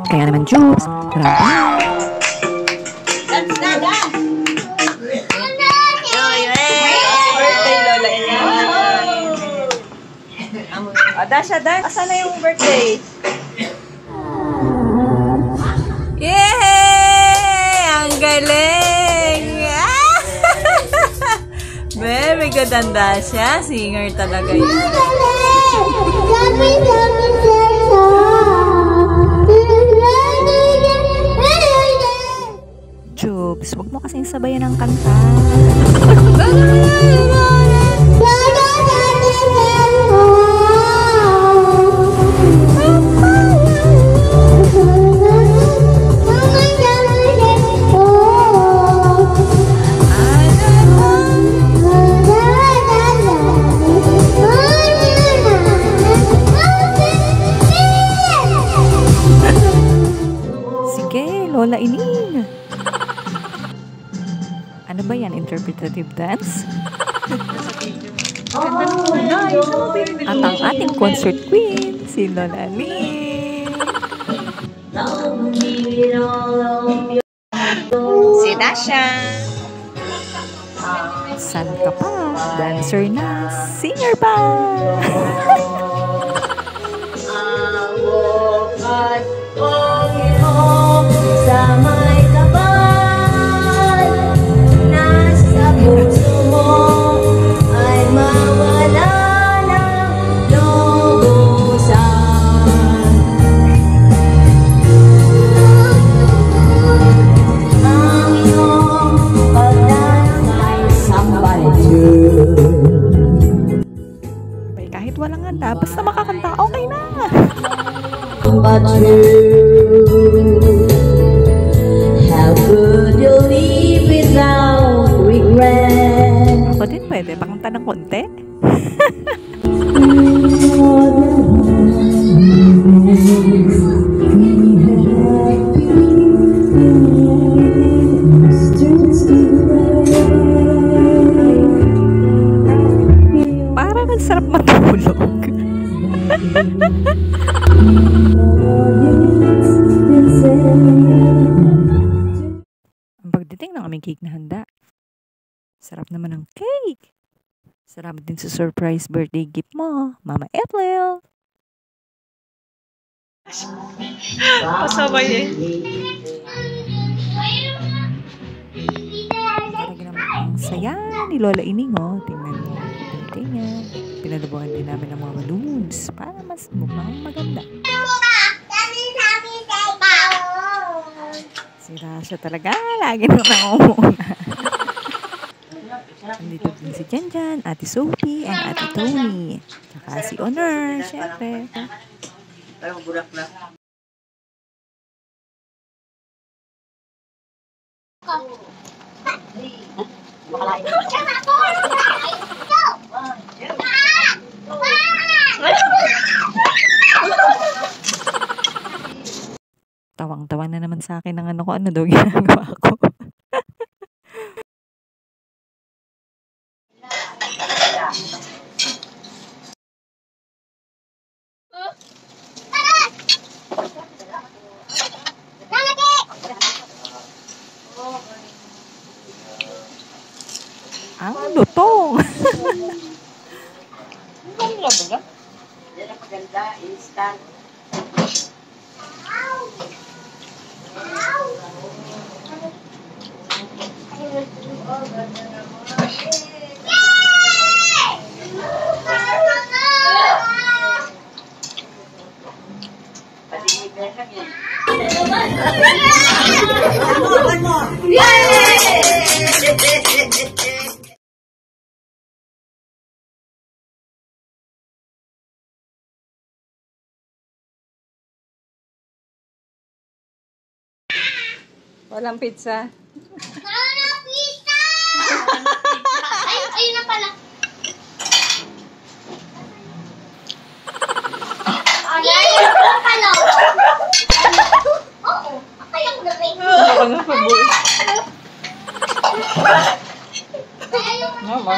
Kaya naman, Jubes, Dance na, dance! Birthday, Lola Ina. Dance na, dance. Asan na yung birthday? Yay! Ang galing! Very good ang dance siya. Singer talaga yun. Jubes, wag mo kasing sabayan ng kanta. Sige, Lola Ining. Ano ba yan? Interpretative dance? At ang ating concert queen, si Lola Ining. Si Dasha. San ka pa? Dancer na, singer pa! Sa may kapal, nasa puso mo ay mawala ng lubusan. Ang iyong pagdamay sambal. Kahit walang handa, basta makakanta, okay na! But you, how could you live without regret? Ako din pwede, pakanta ng konti. Parang ang sarap matulog. Ang pagdating ng aming cake na handa. Sarap naman ng cake. Sarap din sa surprise birthday gift mo, Mama Ethel. Pasabay eh. Talaga naman ang saya ni Lola Ining, oh. Tingnan mo. Birthday niya. Pinalubuhan din namin ng mga balloons para mas mukhang maganda. Si Rasha talaga, lagi na nangunguna. Nandito din si Janjan, Ate Sophie, and Ate Tony. Tsaka si Honor, syempre. Tawang-tawa na naman sa akin ng ano daw ginagawa ko. Ang lutong! Ang labaga? Yan ang maganda, instant. Walang pizza. Walang pizza! Ayun na pala. Ayun na pala. Oo. Kaya ko na rin. Ako na pabul. Mama.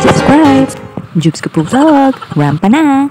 Subscribe! Jubes ko po vlog. Rampa na!